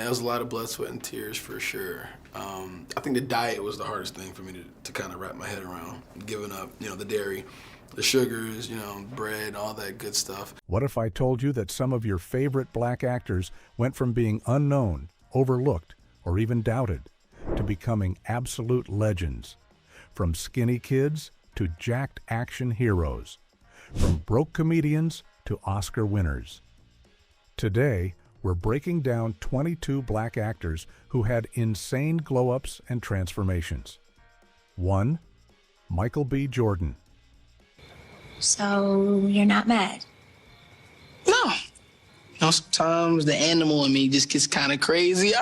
it was a lot of blood, sweat, and tears for sure. I think the diet was the hardest thing for me to kind of wrap my head around. Giving up, the dairy, the sugars, bread, all that good stuff. What if I told you that some of your favorite black actors went from being unknown, overlooked, or even doubted, to becoming absolute legends? From skinny kids to jacked action heroes. From broke comedians to Oscar winners. Today, we're breaking down 22 black actors who had insane glow-ups and transformations. 1. Michael B. Jordan. So, you're not mad? No. Sometimes the animal in me just gets kind of crazy.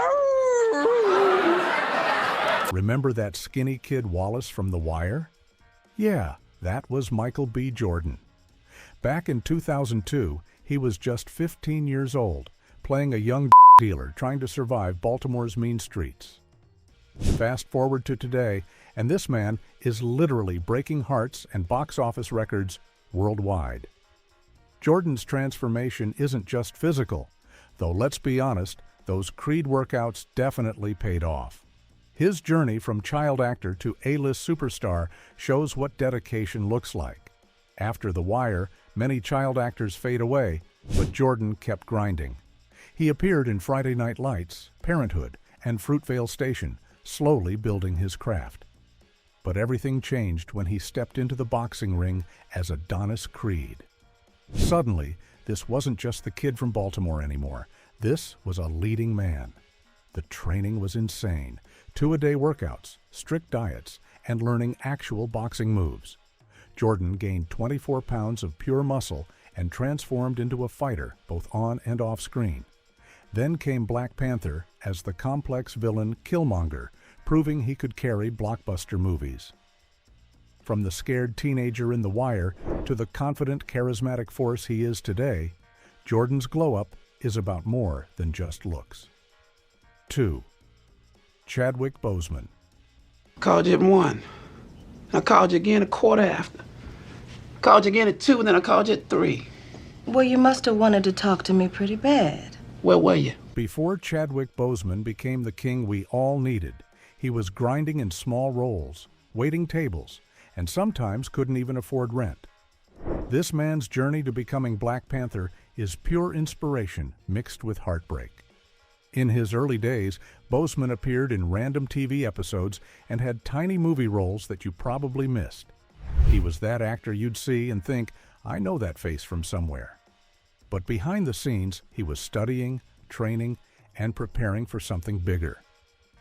Remember that skinny kid Wallace from The Wire? Yeah, that was Michael B. Jordan. Back in 2002, he was just 15 years old, playing a young dealer trying to survive Baltimore's mean streets. Fast forward to today, and this man is literally breaking hearts and box office records worldwide. Jordan's transformation isn't just physical, though let's be honest, those Creed workouts definitely paid off. His journey from child actor to A-list superstar shows what dedication looks like. After The Wire, many child actors fade away, but Jordan kept grinding. He appeared in Friday Night Lights, Parenthood, and Fruitvale Station, slowly building his craft. But everything changed when he stepped into the boxing ring as Adonis Creed. Suddenly, this wasn't just the kid from Baltimore anymore. This was a leading man. The training was insane. 2-a-day workouts, strict diets, and learning actual boxing moves. Jordan gained 24 pounds of pure muscle and transformed into a fighter both on and off screen. Then came Black Panther as the complex villain Killmonger, proving he could carry blockbuster movies. From the scared teenager in The Wire to the confident, charismatic force he is today, Jordan's glow-up is about more than just looks. 2. Chadwick Boseman. I called you at 1. I called you again a quarter after. I called you again at 2, and then I called you at 3. Well, you must have wanted to talk to me pretty bad. Where were you? Before Chadwick Boseman became the king we all needed, he was grinding in small roles, waiting tables, and sometimes couldn't even afford rent. This man's journey to becoming Black Panther is pure inspiration mixed with heartbreak. In his early days, Boseman appeared in random TV episodes and had tiny movie roles that you probably missed. He was that actor you'd see and think, I know that face from somewhere. But behind the scenes, he was studying, training, and preparing for something bigger.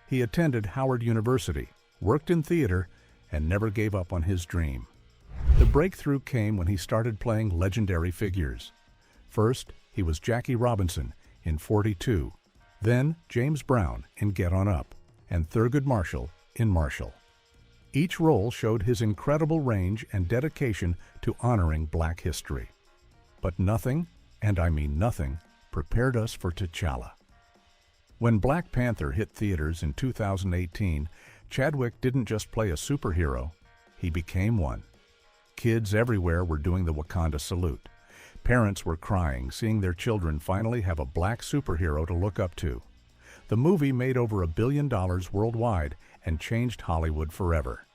He attended Howard University, worked in theater, and never gave up on his dream. The breakthrough came when he started playing legendary figures. First, he was Jackie Robinson in 42, then James Brown in Get On Up, and Thurgood Marshall in Marshall. Each role showed his incredible range and dedication to honoring Black history. But nothing, and I mean nothing, prepared us for T'Challa. When Black Panther hit theaters in 2018, Chadwick didn't just play a superhero, he became one. Kids everywhere were doing the Wakanda salute. Parents were crying, seeing their children finally have a Black superhero to look up to. The movie made over $1 billion worldwide and changed Hollywood forever.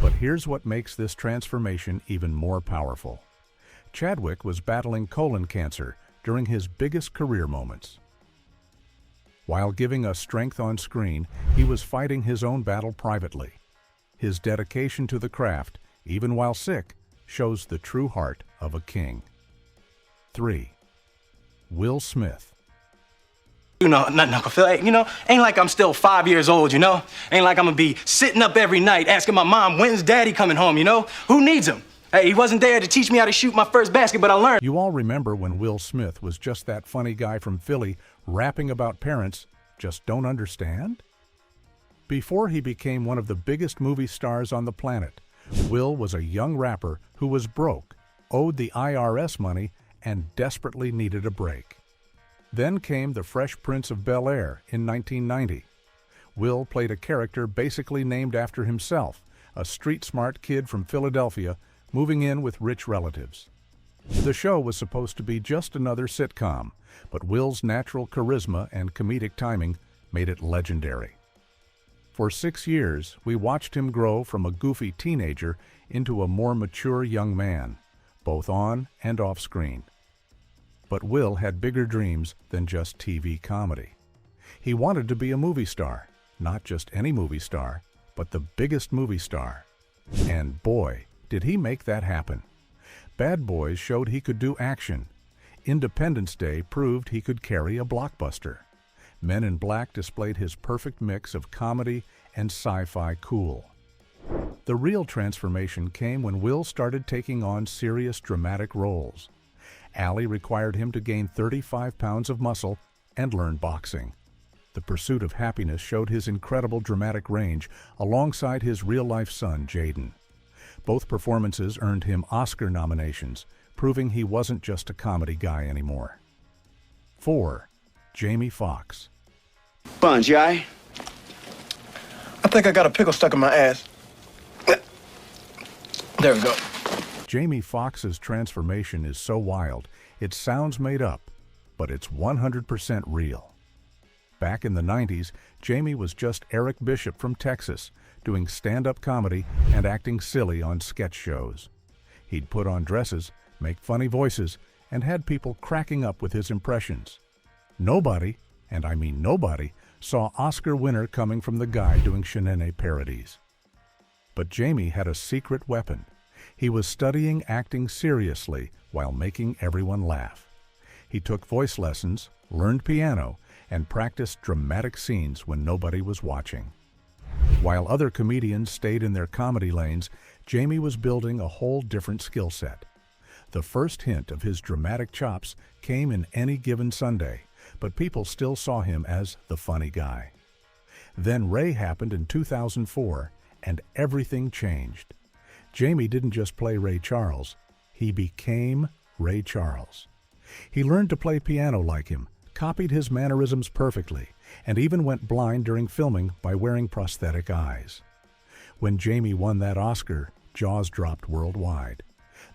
But here's what makes this transformation even more powerful. Chadwick was battling colon cancer during his biggest career moments. While giving us strength on screen, he was fighting his own battle privately. His dedication to the craft, even while sick, shows the true heart of a king. 3. Will Smith. Nothing, Uncle Phil. Hey, ain't like I'm still 5 years old, Ain't like I'm gonna be sitting up every night asking my mom, when's daddy coming home, Who needs him? Hey, he wasn't there to teach me how to shoot my first basket, but I learned. You all remember when Will Smith was just that funny guy from Philly rapping about parents just don't understand? Before he became one of the biggest movie stars on the planet, Will was a young rapper who was broke, owed the IRS money, and desperately needed a break. Then came The Fresh Prince of Bel-Air in 1990. Will played a character basically named after himself, a street-smart kid from Philadelphia moving in with rich relatives. The show was supposed to be just another sitcom, But Will's natural charisma and comedic timing made it legendary. For 6 years, we watched him grow from a goofy teenager into a more mature young man, both on and off screen. But Will had bigger dreams than just TV comedy. He wanted to be a movie star, not just any movie star, but the biggest movie star. And boy, did he make that happen. Bad Boys showed he could do action. Independence Day proved he could carry a blockbuster. Men in Black displayed his perfect mix of comedy and sci-fi cool. The real transformation came when Will started taking on serious dramatic roles. Allie required him to gain 35 pounds of muscle and learn boxing. The Pursuit of Happiness showed his incredible dramatic range alongside his real-life son, Jaden. Both performances earned him Oscar nominations, proving he wasn't just a comedy guy anymore. 4. Jamie Foxx. Buns, you all right? I think I got a pickle stuck in my ass. There we go. Jamie Foxx's transformation is so wild, it sounds made up, but it's 100% real. Back in the 90s, Jamie was just Eric Bishop from Texas, doing stand-up comedy and acting silly on sketch shows. He'd put on dresses, make funny voices, and had people cracking up with his impressions. Nobody, and I mean nobody, saw Oscar winner coming from the guy doing Shanae parodies. But Jamie had a secret weapon. He was studying acting seriously while making everyone laugh. He took voice lessons, learned piano, and practiced dramatic scenes when nobody was watching. While other comedians stayed in their comedy lanes, Jamie was building a whole different skill set. The first hint of his dramatic chops came in Any Given Sunday, but people still saw him as the funny guy. Then Ray happened in 2004, and everything changed. Jamie didn't just play Ray Charles, he became Ray Charles. He learned to play piano like him, copied his mannerisms perfectly, and even went blind during filming by wearing prosthetic eyes. When Jamie won that Oscar, jaws dropped worldwide.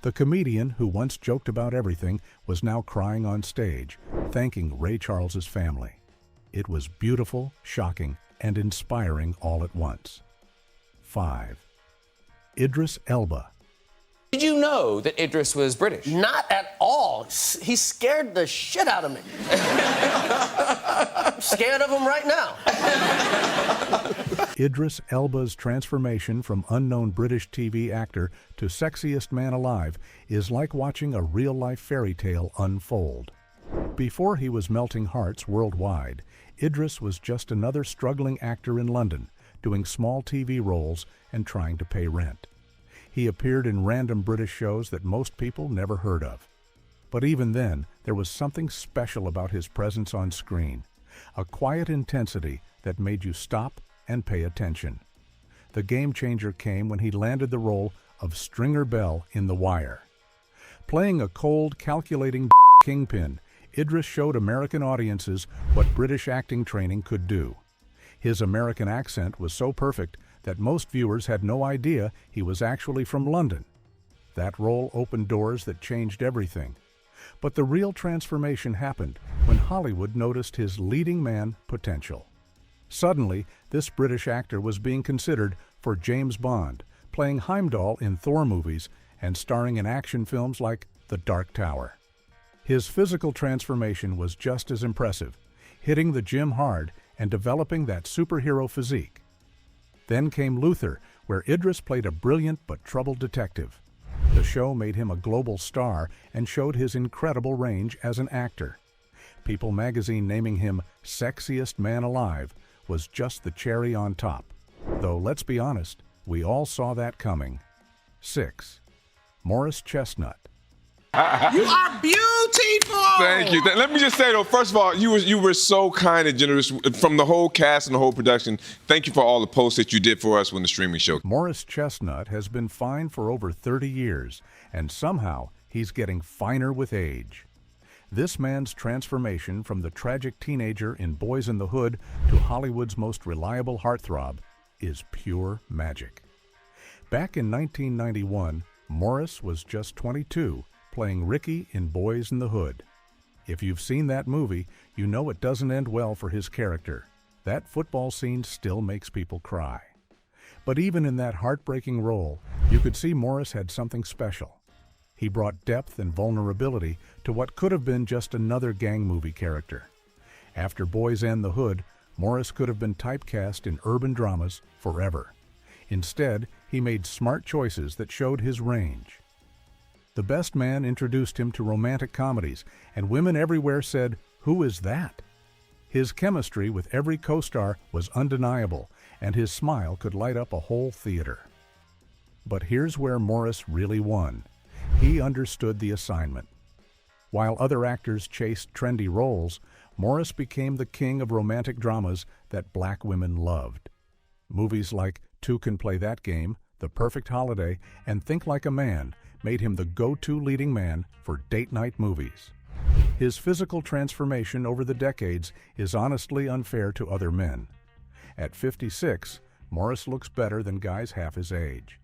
The comedian who once joked about everything was now crying on stage, thanking Ray Charles's family. It was beautiful, shocking, and inspiring all at once. 5. Idris Elba. Did you know that Idris was British? Not at all. He scared the shit out of me. I'm scared of him right now. Idris Elba's transformation from unknown British TV actor to sexiest man alive is like watching a real-life fairy tale unfold. Before he was melting hearts worldwide, Idris was just another struggling actor in London, doing small TV roles and trying to pay rent. He appeared in random British shows that most people never heard of. But even then, there was something special about his presence on screen, a quiet intensity that made you stop and pay attention. The game changer came when he landed the role of Stringer Bell in The Wire. Playing a cold, calculating kingpin, Idris showed American audiences what British acting training could do. His American accent was so perfect that most viewers had no idea he was actually from London. That role opened doors that changed everything. But the real transformation happened when Hollywood noticed his leading man potential. Suddenly, this British actor was being considered for James Bond, playing Heimdall in Thor movies and starring in action films like The Dark Tower. His physical transformation was just as impressive, hitting the gym hard and developing that superhero physique. Then came Luther, where Idris played a brilliant but troubled detective. The show made him a global star and showed his incredible range as an actor. People magazine naming him Sexiest Man Alive was just the cherry on top. Though, let's be honest, we all saw that coming. 6. Morris Chestnut. You are beautiful! Thank you. Let me just say, though, first of all, you were so kind and generous from the whole cast and the whole production. Thank you for all the posts that you did for us when the streaming show. Morris Chestnut has been fine for over 30 years, and somehow he's getting finer with age. This man's transformation from the tragic teenager in Boys in the Hood to Hollywood's most reliable heartthrob is pure magic. Back in 1991, Morris was just 22, playing Ricky in Boys in the Hood. If you've seen that movie, you know it doesn't end well for his character. That football scene still makes people cry. But even in that heartbreaking role, you could see Morris had something special. He brought depth and vulnerability to what could have been just another gang movie character. After Boys and the Hood, Morris could have been typecast in urban dramas forever. Instead, he made smart choices that showed his range. The Best Man introduced him to romantic comedies, and women everywhere said, "Who is that?" His chemistry with every co-star was undeniable, and his smile could light up a whole theater. But here's where Morris really won. He understood the assignment. While other actors chased trendy roles, Morris became the king of romantic dramas that black women loved. Movies like Two Can Play That Game, The Perfect Holiday, and Think Like a Man made him the go-to leading man for date night movies. His physical transformation over the decades is honestly unfair to other men. At 56, Morris looks better than guys half his age.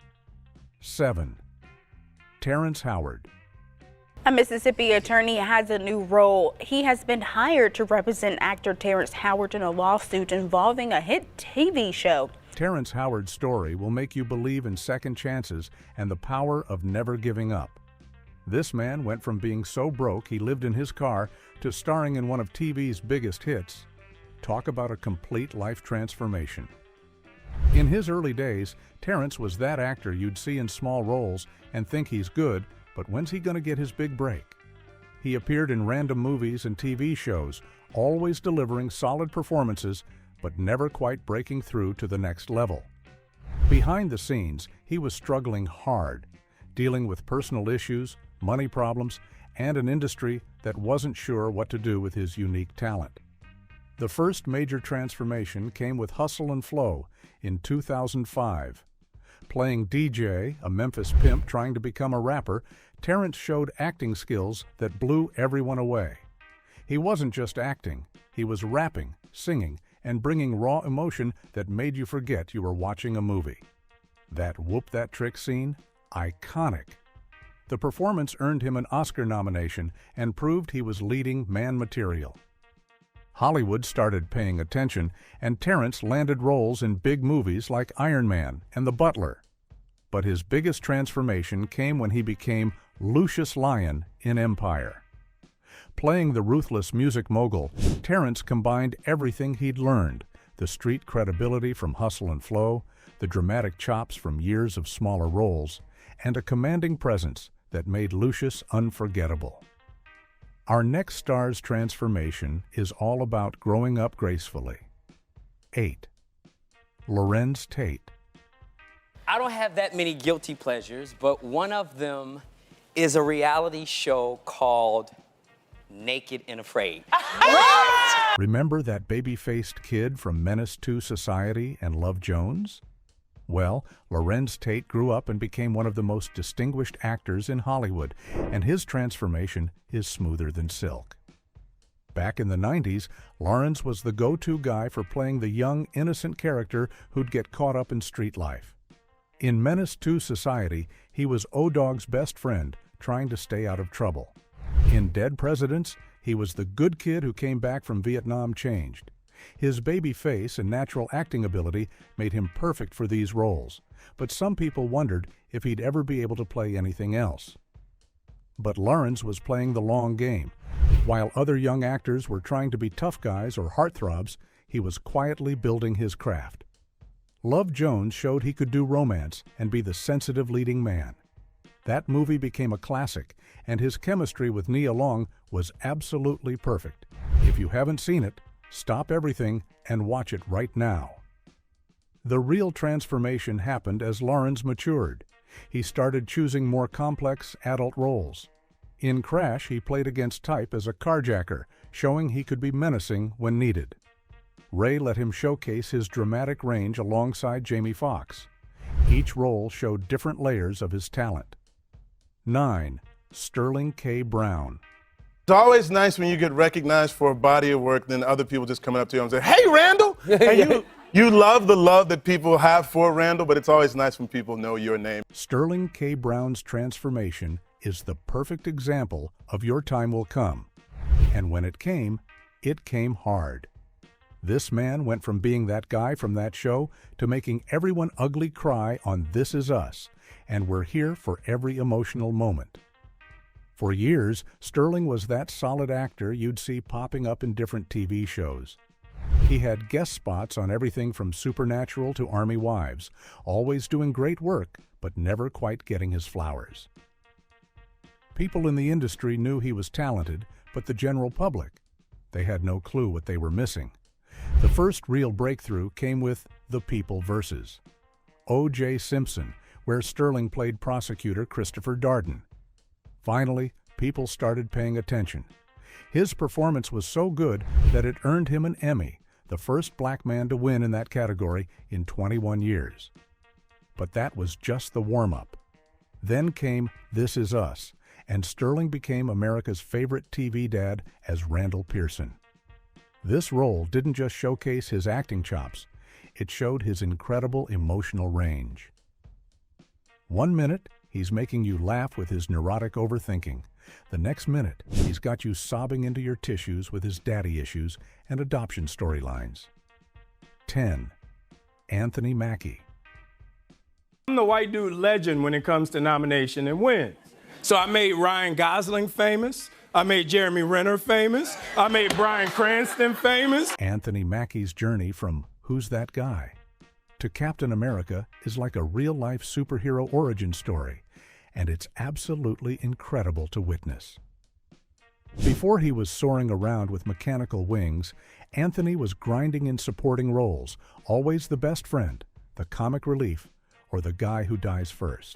7. Terrence Howard. A Mississippi attorney has a new role. He has been hired to represent actor Terrence Howard in a lawsuit involving a hit TV show. Terrence Howard's story will make you believe in second chances and the power of never giving up. This man went from being so broke he lived in his car to starring in one of TV's biggest hits. Talk about a complete life transformation. In his early days, Terrence was that actor you'd see in small roles and think he's good, but when's he gonna get his big break? He appeared in random movies and TV shows, always delivering solid performances, but never quite breaking through to the next level. Behind the scenes, he was struggling hard, dealing with personal issues, money problems, and an industry that wasn't sure what to do with his unique talent. The first major transformation came with Hustle and Flow in 2005. Playing DJ, a Memphis pimp trying to become a rapper, Terrence showed acting skills that blew everyone away. He wasn't just acting, he was rapping, singing, and bringing raw emotion that made you forget you were watching a movie. That Whoop That Trick scene? Iconic. The performance earned him an Oscar nomination and proved he was leading man material. Hollywood started paying attention, and Terrence landed roles in big movies like Iron Man and The Butler. But his biggest transformation came when he became Lucius Lyon in Empire. Playing the ruthless music mogul, Terrence combined everything he'd learned, the street credibility from Hustle and Flow, the dramatic chops from years of smaller roles, and a commanding presence that made Lucius unforgettable. Our next star's transformation is all about growing up gracefully. 8. Lorenz Tate. I don't have that many guilty pleasures, but one of them is a reality show called Naked and Afraid. Remember that baby-faced kid from Menace to Society and Love Jones? Well, Lorenz Tate grew up and became one of the most distinguished actors in Hollywood, and his transformation is smoother than silk. Back in the 90s, Lorenz was the go-to guy for playing the young, innocent character who'd get caught up in street life. In Menace to Society, he was O-Dog's best friend, trying to stay out of trouble. In Dead Presidents, he was the good kid who came back from Vietnam changed. His baby face and natural acting ability made him perfect for these roles, but some people wondered if he'd ever be able to play anything else. But Lorenz was playing the long game. While other young actors were trying to be tough guys or heartthrobs, he was quietly building his craft. Love Jones showed he could do romance and be the sensitive leading man. That movie became a classic, and his chemistry with Nia Long was absolutely perfect. If you haven't seen it, stop everything and watch it right now. The real transformation happened as Lorenz matured. He started choosing more complex adult roles. In Crash, he played against type as a carjacker, showing he could be menacing when needed. Ray let him showcase his dramatic range alongside Jamie Foxx. Each role showed different layers of his talent. 9. Sterling K. Brown. It's always nice when you get recognized for a body of work, then other people just coming up to you and say, "Hey, Randall!" And you love the love that people have for Randall, but it's always nice when people know your name. Sterling K. Brown's transformation is the perfect example of Your Time Will Come. And when it came hard. This man went from being that guy from that show to making everyone ugly cry on This Is Us, and we're here for every emotional moment. For years, Sterling was that solid actor you'd see popping up in different TV shows. He had guest spots on everything from Supernatural to Army Wives, always doing great work, but never quite getting his flowers. People in the industry knew he was talented, but the general public, they had no clue what they were missing. The first real breakthrough came with The People vs. O.J. Simpson, where Sterling played prosecutor Christopher Darden. Finally, people started paying attention. His performance was so good that it earned him an Emmy, the first black man to win in that category in 21 years. But that was just the warm-up. Then came This Is Us, and Sterling became America's favorite TV dad as Randall Pearson. This role didn't just showcase his acting chops, it showed his incredible emotional range. 1 minute, he's making you laugh with his neurotic overthinking. The next minute, he's got you sobbing into your tissues with his daddy issues and adoption storylines. 10. Anthony Mackie. I'm the white dude legend when it comes to nomination and win. So I made Ryan Gosling famous. I made Jeremy Renner famous. I made Bryan Cranston famous. Anthony Mackie's journey from Who's That Guy to Captain America is like a real-life superhero origin story, and it's absolutely incredible to witness. Before he was soaring around with mechanical wings, Anthony was grinding in supporting roles, always the best friend, the comic relief, or the guy who dies first.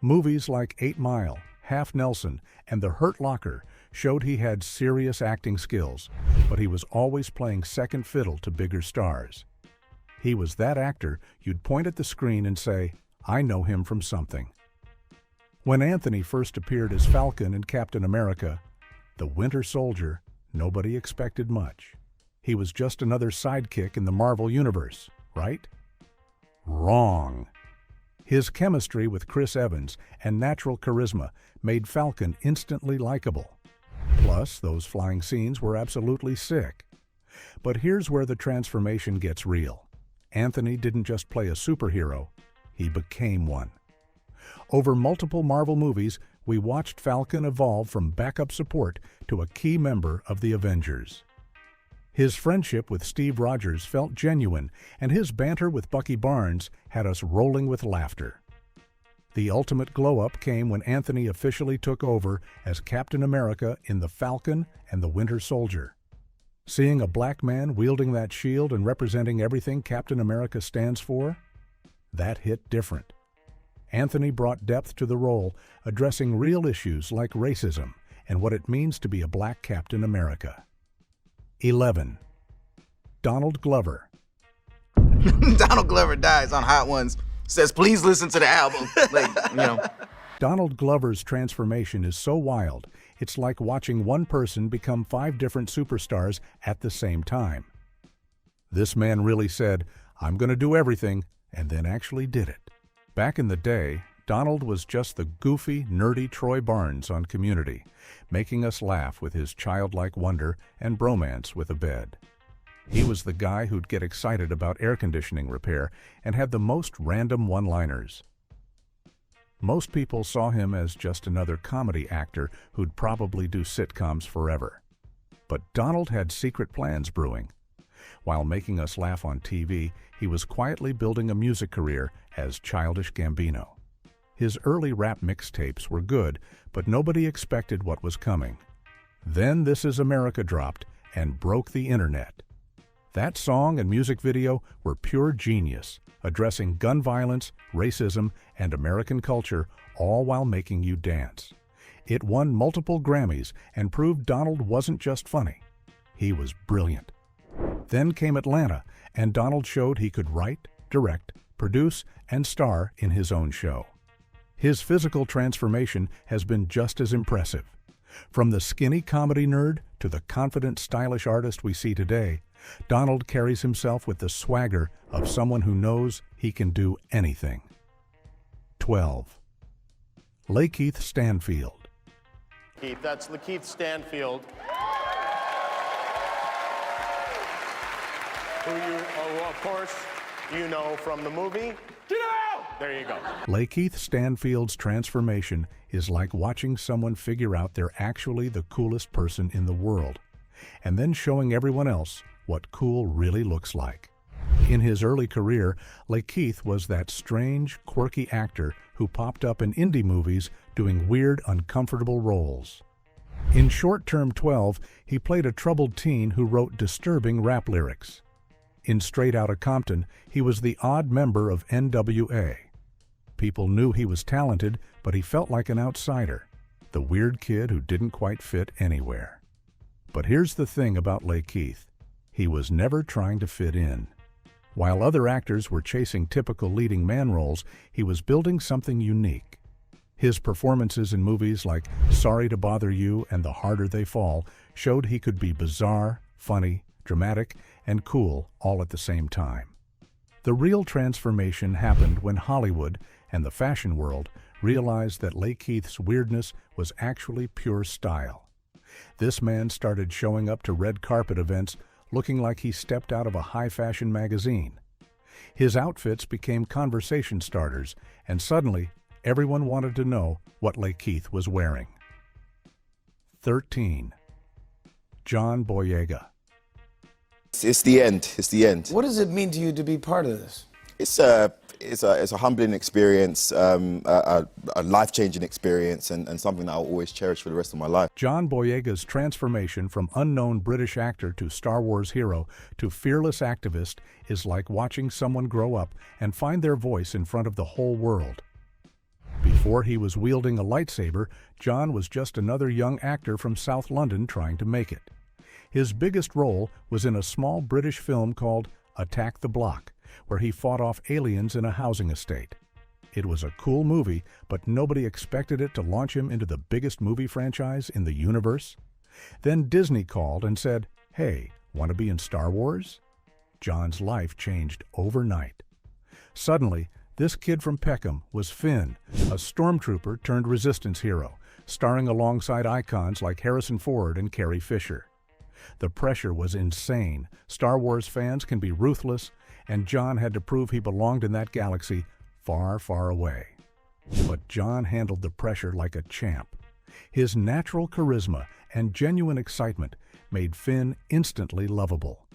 Movies like 8 Mile, Half Nelson, and The Hurt Locker showed he had serious acting skills, but he was always playing second fiddle to bigger stars. He was that actor you'd point at the screen and say, I know him from something. When Anthony first appeared as Falcon in Captain America, the Winter Soldier, nobody expected much. He was just another sidekick in the Marvel Universe, right? Wrong. His chemistry with Chris Evans and natural charisma made Falcon instantly likable. Plus, those flying scenes were absolutely sick. But here's where the transformation gets real. Anthony didn't just play a superhero, he became one. Over multiple Marvel movies, we watched Falcon evolve from backup support to a key member of the Avengers. His friendship with Steve Rogers felt genuine, and his banter with Bucky Barnes had us rolling with laughter. The ultimate glow-up came when Anthony officially took over as Captain America in The Falcon and the Winter Soldier. Seeing a black man wielding that shield and representing everything Captain America stands for, that hit different. Anthony brought depth to the role, addressing real issues like racism and what it means to be a black Captain America. 11. Donald Glover. Donald Glover dies on Hot Ones, says, please listen to the album. Donald Glover's transformation is so wild, it's like watching one person become 5 different superstars at the same time. This man really said, I'm going to do everything, and then actually did it. Back in the day, Donald was just the goofy, nerdy Troy Barnes on Community, making us laugh with his childlike wonder and bromance with a bed. He was the guy who'd get excited about air conditioning repair and had the most random one-liners. Most people saw him as just another comedy actor who'd probably do sitcoms forever. But Donald had secret plans brewing. While making us laugh on TV, he was quietly building a music career as Childish Gambino. His early rap mixtapes were good, but nobody expected what was coming. Then This Is America dropped and broke the internet. That song and music video were pure genius, addressing gun violence, racism, and American culture, all while making you dance. It won multiple Grammys and proved Donald wasn't just funny. He was brilliant. Then came Atlanta, and Donald showed he could write, direct, produce, and star in his own show. His physical transformation has been just as impressive. From the skinny comedy nerd to the confident, stylish artist we see today, Donald carries himself with the swagger of someone who knows he can do anything. 12. Lakeith Stanfield. Keith, that's Lakeith Stanfield, who of course, you know from the movie. Get out! There you go. Lakeith Stanfield's transformation is like watching someone figure out they're actually the coolest person in the world, and then showing everyone else what cool really looks like. In his early career, Lakeith was that strange, quirky actor who popped up in indie movies doing weird, uncomfortable roles. In Short Term 12, he played a troubled teen who wrote disturbing rap lyrics. In Straight Outta Compton, he was the odd member of NWA. People knew he was talented, but he felt like an outsider, the weird kid who didn't quite fit anywhere. But here's the thing about Lakeith. He was never trying to fit in. While other actors were chasing typical leading man roles, he was building something unique. His performances in movies like Sorry to Bother You and The Harder They Fall showed he could be bizarre, funny, dramatic, and cool all at the same time. The real transformation happened when Hollywood and the fashion world realized that Lakeith's weirdness was actually pure style. This man started showing up to red carpet events looking like he stepped out of a high-fashion magazine. His outfits became conversation starters, and suddenly, everyone wanted to know what Lakeith was wearing. 13. John Boyega. It's the end. It's the end. What does it mean to you to be part of this? It's a humbling experience, a life-changing experience, and something that I'll always cherish for the rest of my life. John Boyega's transformation from unknown British actor to Star Wars hero to fearless activist is like watching someone grow up and find their voice in front of the whole world. Before he was wielding a lightsaber, John was just another young actor from South London trying to make it. His biggest role was in a small British film called Attack the Block, where he fought off aliens in a housing estate. It was a cool movie, but nobody expected it to launch him into the biggest movie franchise in the universe. Then Disney called and said, "Hey, want to be in Star Wars?" John's life changed overnight. Suddenly, this kid from Peckham was Finn, a stormtrooper turned resistance hero, starring alongside icons like Harrison Ford and Carrie Fisher. The pressure was insane. Star Wars fans can be ruthless, and John had to prove he belonged in that galaxy far, far away. But John handled the pressure like a champ. His natural charisma and genuine excitement made Finn instantly lovable.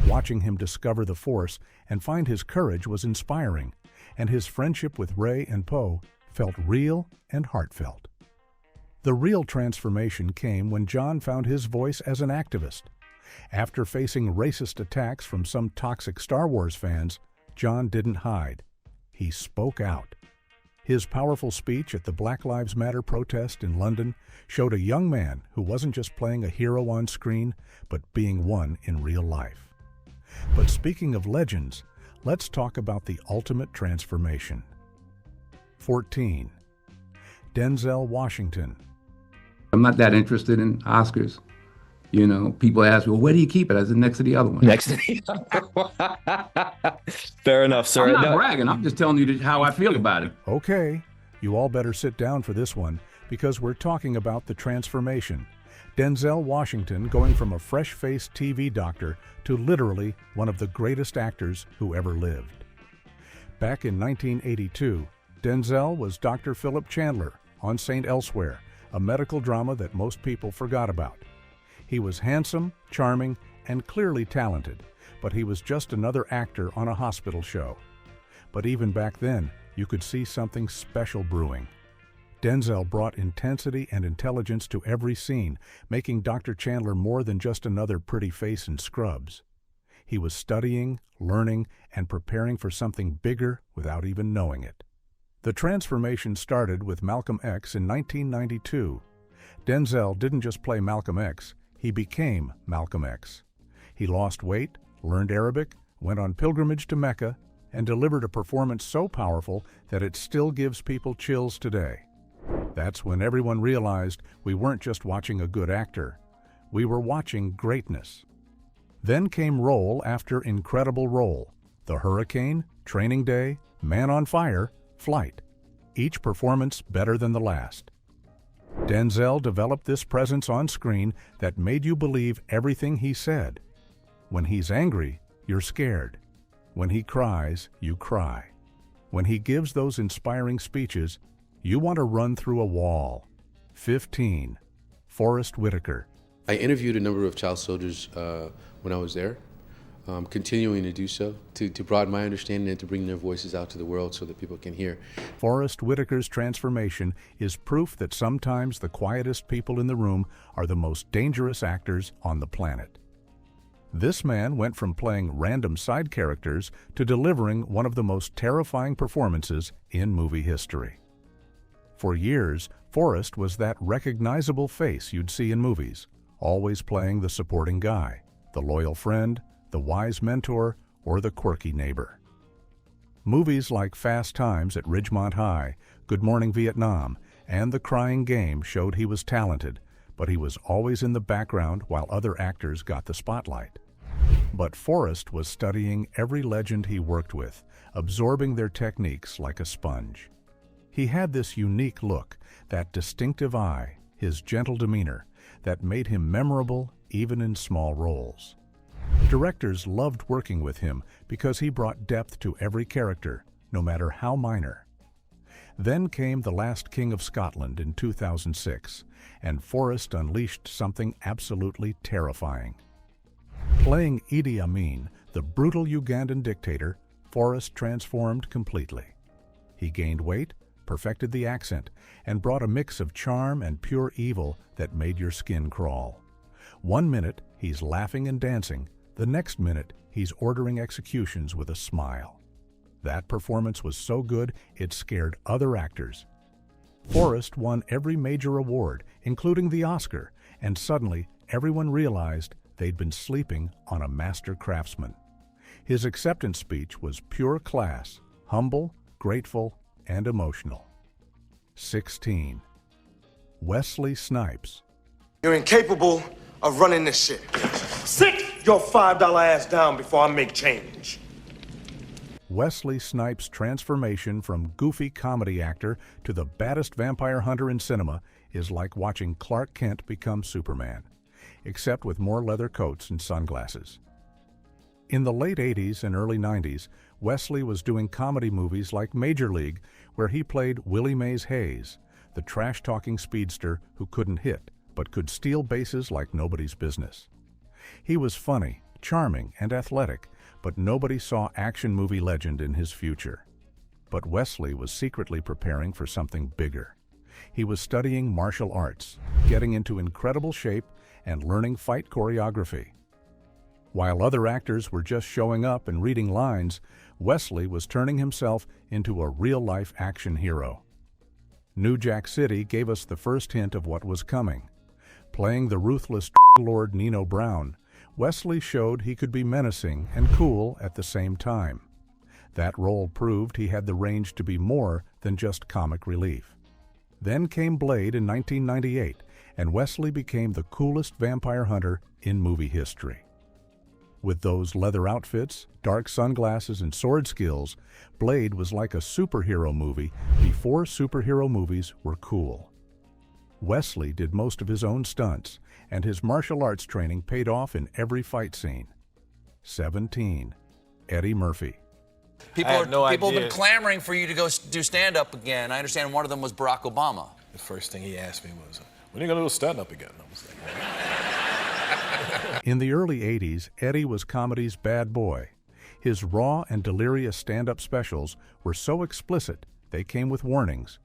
Watching him discover the Force and find his courage was inspiring, and his friendship with Rey and Poe felt real and heartfelt. The real transformation came when John found his voice as an activist. After facing racist attacks from some toxic Star Wars fans, John didn't hide. He spoke out. His powerful speech at the Black Lives Matter protest in London showed a young man who wasn't just playing a hero on screen, but being one in real life. But speaking of legends, let's talk about the ultimate transformation. 14. Denzel Washington. I'm not that interested in Oscars. You know, people ask me, well, where do you keep it? I said, next to the other one. Next to the other. Fair enough, sir. I'm not bragging. I'm just telling you how I feel about it. Okay, you all better sit down for this one, because we're talking about the transformation. Denzel Washington going from a fresh-faced TV doctor to literally one of the greatest actors who ever lived. Back in 1982, Denzel was Dr. Philip Chandler on St. Elsewhere, a medical drama that most people forgot about. He was handsome, charming, and clearly talented, but he was just another actor on a hospital show. But even back then, you could see something special brewing. Denzel brought intensity and intelligence to every scene, making Dr. Chandler more than just another pretty face in scrubs. He was studying, learning, and preparing for something bigger without even knowing it. The transformation started with Malcolm X in 1992. Denzel didn't just play Malcolm X, he became Malcolm X. He lost weight, learned Arabic, went on pilgrimage to Mecca, and delivered a performance so powerful that it still gives people chills today. That's when everyone realized we weren't just watching a good actor, we were watching greatness. Then came role after incredible role: The Hurricane, Training Day, Man on Fire, Flight. Each performance better than the last. Denzel developed this presence on screen that made you believe everything he said. When he's angry, you're scared. When he cries, you cry. When he gives those inspiring speeches, you want to run through a wall. 15. Forrest Whitaker. I interviewed a number of child soldiers when I was there, continuing to do so, to broaden my understanding and to bring their voices out to the world so that people can hear. Forrest Whitaker's transformation is proof that sometimes the quietest people in the room are the most dangerous actors on the planet. This man went from playing random side characters to delivering one of the most terrifying performances in movie history. For years, Forrest was that recognizable face you'd see in movies, always playing the supporting guy, the loyal friend, the wise mentor, or the quirky neighbor. Movies like Fast Times at Ridgemont High, Good Morning Vietnam, and The Crying Game showed he was talented, but he was always in the background while other actors got the spotlight. But Forrest was studying every legend he worked with, absorbing their techniques like a sponge. He had this unique look, that distinctive eye, his gentle demeanor, that made him memorable even in small roles. Directors loved working with him because he brought depth to every character, no matter how minor. Then came The Last King of Scotland in 2006, and Forrest unleashed something absolutely terrifying. Playing Idi Amin, the brutal Ugandan dictator, Forrest transformed completely. He gained weight, perfected the accent, and brought a mix of charm and pure evil that made your skin crawl. One minute, he's laughing and dancing. The next minute, he's ordering executions with a smile. That performance was so good, it scared other actors. Forrest won every major award, including the Oscar, and suddenly everyone realized they'd been sleeping on a master craftsman. His acceptance speech was pure class, humble, grateful, and emotional. 16. Wesley Snipes. You're incapable of running this shit. Sit your $5 ass down before I make change. Wesley Snipes' transformation from goofy comedy actor to the baddest vampire hunter in cinema is like watching Clark Kent become Superman, except with more leather coats and sunglasses. In the late 80s and early 90s, Wesley was doing comedy movies like Major League, where he played Willie Mays Hayes, the trash-talking speedster who couldn't hit, but could steal bases like nobody's business. He was funny, charming, and athletic, but nobody saw action movie legend in his future. But Wesley was secretly preparing for something bigger. He was studying martial arts, getting into incredible shape, and learning fight choreography. While other actors were just showing up and reading lines, Wesley was turning himself into a real-life action hero. New Jack City gave us the first hint of what was coming. Playing the ruthless Lord Nino Brown, Wesley showed he could be menacing and cool at the same time. That role proved he had the range to be more than just comic relief. Then came Blade in 1998, and Wesley became the coolest vampire hunter in movie history. With those leather outfits, dark sunglasses, and sword skills, Blade was like a superhero movie before superhero movies were cool. Wesley did most of his own stunts, and his martial arts training paid off in every fight scene. 17. Eddie Murphy. People have been clamoring for you to go do stand-up again. I understand one of them was Barack Obama. The first thing he asked me was, when are you going to do stand-up again? I was like, In the early 80s, Eddie was comedy's bad boy. His raw and delirious stand-up specials were so explicit they came with warnings,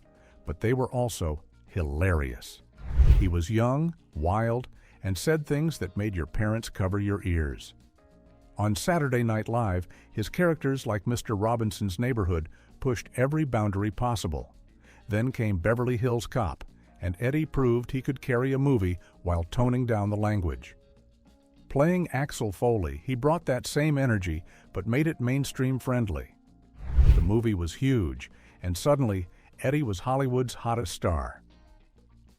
but they were also hilarious. He was young, wild, and said things that made your parents cover your ears. On Saturday Night Live, his characters like Mr. Robinson's Neighborhood pushed every boundary possible. Then came Beverly Hills Cop, and Eddie proved he could carry a movie while toning down the language. Playing Axel Foley, he brought that same energy, but made it mainstream friendly. The movie was huge, and suddenly, Eddie was Hollywood's hottest star.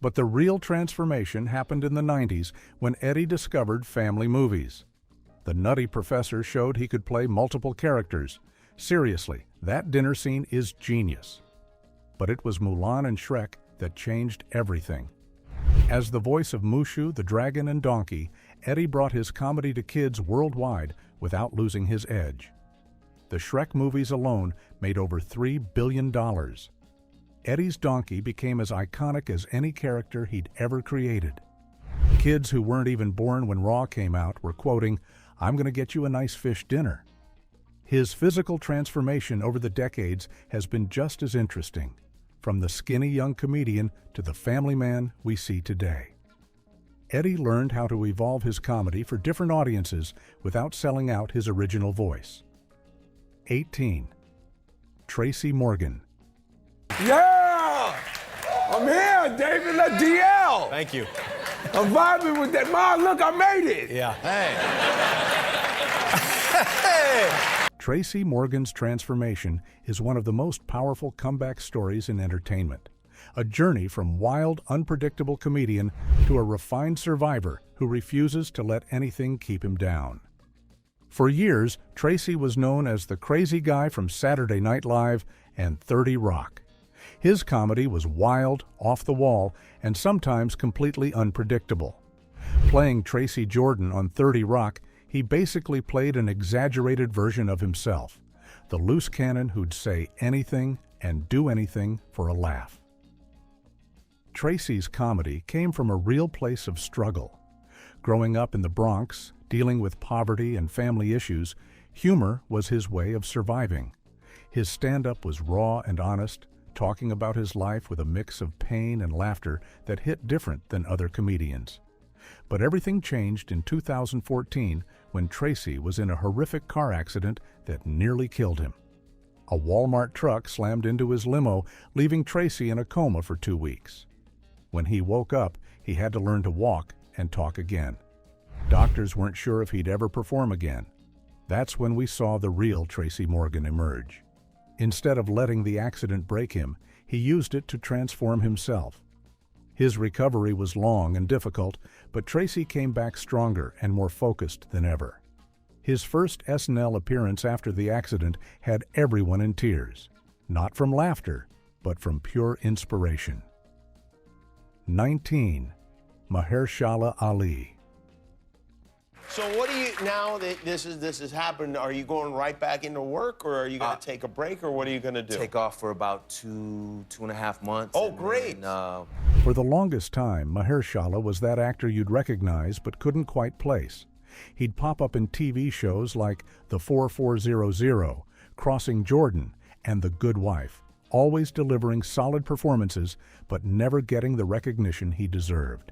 But the real transformation happened in the 90s when Eddie discovered family movies. The Nutty Professor showed he could play multiple characters. Seriously, that dinner scene is genius. But it was Mulan and Shrek that changed everything. As the voice of Mushu, the dragon, and Donkey, Eddie brought his comedy to kids worldwide without losing his edge. The Shrek movies alone made over $3 billion. Eddie's Donkey became as iconic as any character he'd ever created. Kids who weren't even born when Raw came out were quoting, "I'm gonna get you a nice fish dinner." His physical transformation over the decades has been just as interesting, from the skinny young comedian to the family man we see today. Eddie learned how to evolve his comedy for different audiences without selling out his original voice. 18. Tracy Morgan. Yeah! I'm here, David. Let's DL. Thank you. I'm vibing with that. Mom, look, I made it. Yeah. Hey. Tracy Morgan's transformation is one of the most powerful comeback stories in entertainment. A journey from wild, unpredictable comedian to a refined survivor who refuses to let anything keep him down. For years, Tracy was known as the crazy guy from Saturday Night Live and 30 Rock. His comedy was wild, off the wall, and sometimes completely unpredictable. Playing Tracy Jordan on 30 Rock, he basically played an exaggerated version of himself, the loose cannon who'd say anything and do anything for a laugh. Tracy's comedy came from a real place of struggle. Growing up in the Bronx, dealing with poverty and family issues, humor was his way of surviving. His stand-up was raw and honest, talking about his life with a mix of pain and laughter that hit different than other comedians. But everything changed in 2014 when Tracy was in a horrific car accident that nearly killed him. A Walmart truck slammed into his limo, leaving Tracy in a coma for 2 weeks. When he woke up, he had to learn to walk and talk again. Doctors weren't sure if he'd ever perform again. That's when we saw the real Tracy Morgan emerge. Instead of letting the accident break him, he used it to transform himself. His recovery was long and difficult, but Tracy came back stronger and more focused than ever. His first SNL appearance after the accident had everyone in tears, not from laughter, but from pure inspiration. 19. Mahershala Ali. So what do you, now that this has happened, are you going right back into work, or are you going to take a break, or what are you going to do? Take off for about two and a half months. Oh, great. For the longest time, Mahershala was that actor you'd recognize but couldn't quite place. He'd pop up in TV shows like The 4400, Crossing Jordan, and The Good Wife, always delivering solid performances but never getting the recognition he deserved.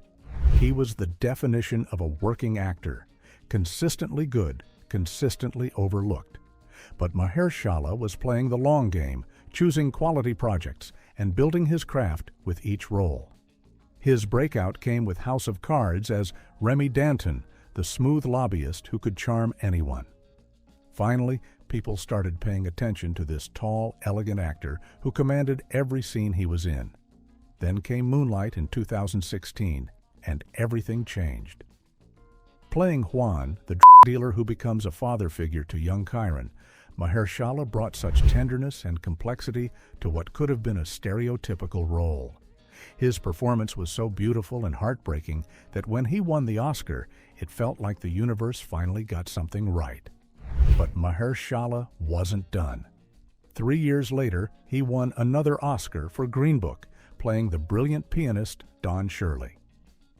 He was the definition of a working actor, consistently good, consistently overlooked. But Mahershala was playing the long game, choosing quality projects and building his craft with each role. His breakout came with House of Cards as Remy Danton, the smooth lobbyist who could charm anyone. Finally, people started paying attention to this tall, elegant actor who commanded every scene he was in. Then came Moonlight in 2016, and everything changed. Playing Juan, the dealer who becomes a father figure to young Chiron, Mahershala brought such tenderness and complexity to what could have been a stereotypical role. His performance was so beautiful and heartbreaking that when he won the Oscar, it felt like the universe finally got something right. But Mahershala wasn't done. 3 years later, he won another Oscar for Green Book, playing the brilliant pianist Don Shirley.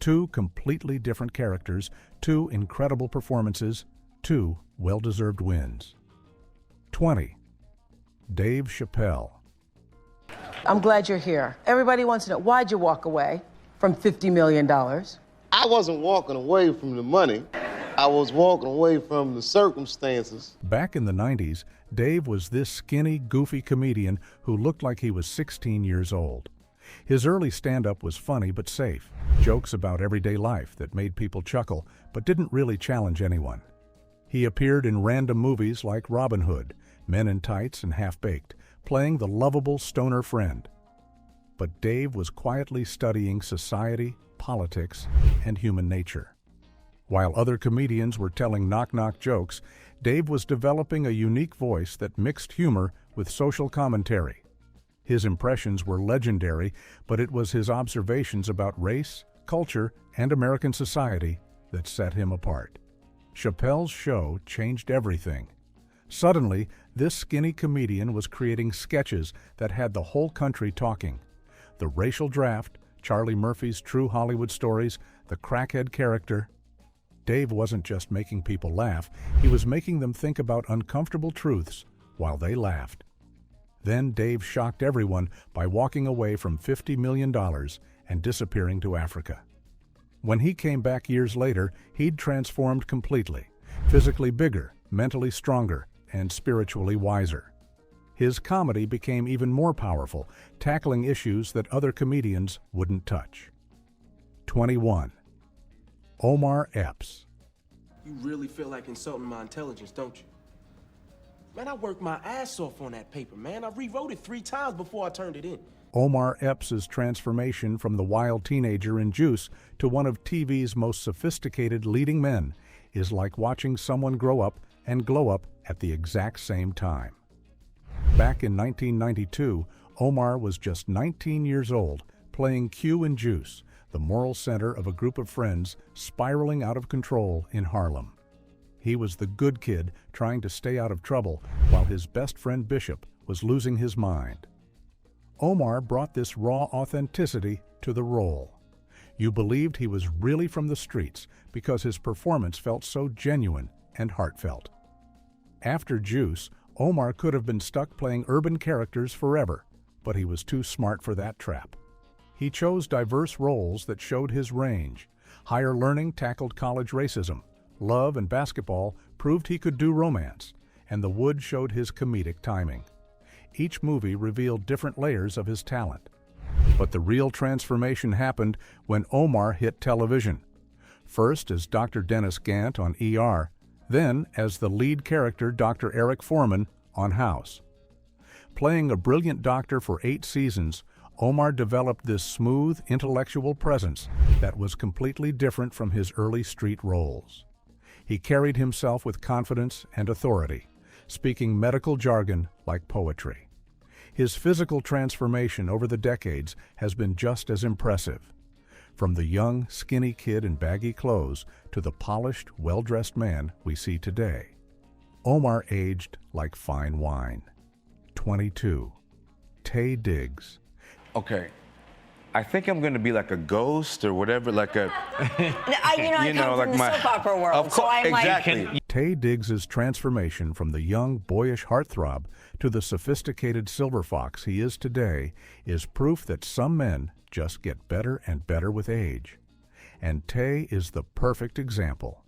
2 completely different characters, 2 incredible performances, 2 well-deserved wins. 20. Dave Chappelle. I'm glad you're here. Everybody wants to know, why'd you walk away from $50 million? I wasn't walking away from the money. I was walking away from the circumstances. Back in the 90s, Dave was this skinny, goofy comedian who looked like he was 16 years old. His early stand-up was funny but safe, jokes about everyday life that made people chuckle but didn't really challenge anyone. He appeared in random movies like Robin Hood, Men in Tights, and Half-Baked, playing the lovable stoner friend. But Dave was quietly studying society, politics, and human nature. While other comedians were telling knock-knock jokes, Dave was developing a unique voice that mixed humor with social commentary. His impressions were legendary, but it was his observations about race, culture and American society that set him apart. Chappelle's show changed everything. Suddenly, this skinny comedian was creating sketches that had the whole country talking. The racial draft, Charlie Murphy's True Hollywood Stories, the crackhead character. Dave wasn't just making people laugh, he was making them think about uncomfortable truths while they laughed. Then Dave shocked everyone by walking away from $50 million and disappearing to Africa. When he came back years later, he'd transformed completely, physically bigger, mentally stronger, and spiritually wiser. His comedy became even more powerful, tackling issues that other comedians wouldn't touch. 21. Omar Epps. You really feel like insulting my intelligence, don't you? Man, I worked my ass off on that paper, man. I rewrote it 3 times before I turned it in. Omar Epps' transformation from the wild teenager in Juice to one of TV's most sophisticated leading men is like watching someone grow up and glow up at the exact same time. Back in 1992, Omar was just 19 years old, playing Q in Juice, the moral center of a group of friends spiraling out of control in Harlem. He was the good kid trying to stay out of trouble while his best friend Bishop was losing his mind. Omar brought this raw authenticity to the role. You believed he was really from the streets because his performance felt so genuine and heartfelt. After Juice, Omar could have been stuck playing urban characters forever, but he was too smart for that trap. He chose diverse roles that showed his range. Higher Learning tackled college racism. Love and Basketball proved he could do romance, and The Wood showed his comedic timing. Each movie revealed different layers of his talent. But the real transformation happened when Omar hit television. First as Dr. Dennis Gant on ER, then as the lead character Dr. Eric Foreman on House. Playing a brilliant doctor for 8 seasons, Omar developed this smooth, intellectual presence that was completely different from his early street roles. He carried himself with confidence and authority, speaking medical jargon like poetry. His physical transformation over the decades has been just as impressive. From the young, skinny kid in baggy clothes to the polished, well-dressed man we see today. Omar aged like fine wine. 22. Taye Diggs. Okay, I think I'm gonna be like a ghost or whatever, like a. I come from the soap opera world, of course, exactly. Taye Diggs' transformation from the young, boyish heartthrob to the sophisticated silver fox he is today is proof that some men just get better and better with age. And Taye is the perfect example.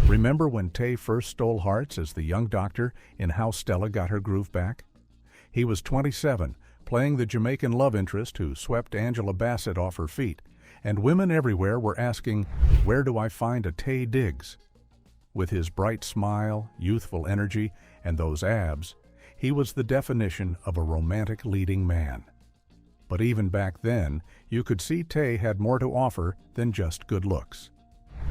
Remember when Taye first stole hearts as the young doctor in How Stella Got Her Groove Back? He was 27, playing the Jamaican love interest who swept Angela Bassett off her feet, and women everywhere were asking, "Where do I find a Taye Diggs?" With his bright smile, youthful energy, and those abs, he was the definition of a romantic leading man. But even back then, you could see Taye had more to offer than just good looks.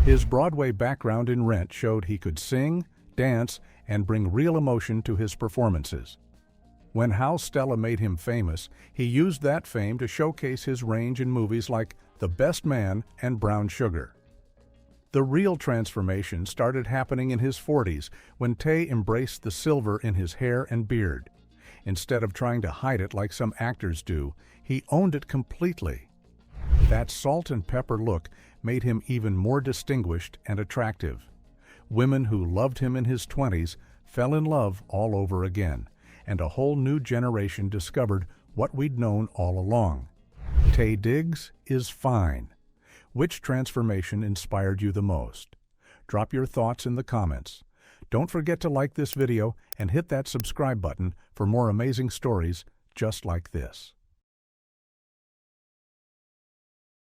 His Broadway background in Rent showed he could sing, dance, and bring real emotion to his performances. When How Stella made him famous, he used that fame to showcase his range in movies like The Best Man and Brown Sugar. The real transformation started happening in his 40s when Taye embraced the silver in his hair and beard. Instead of trying to hide it like some actors do, he owned it completely. That salt and pepper look made him even more distinguished and attractive. Women who loved him in his 20s fell in love all over again, and a whole new generation discovered what we'd known all along. Taye Diggs is fine. Which transformation inspired you the most? Drop your thoughts in the comments. Don't forget to like this video and hit that subscribe button for more amazing stories just like this.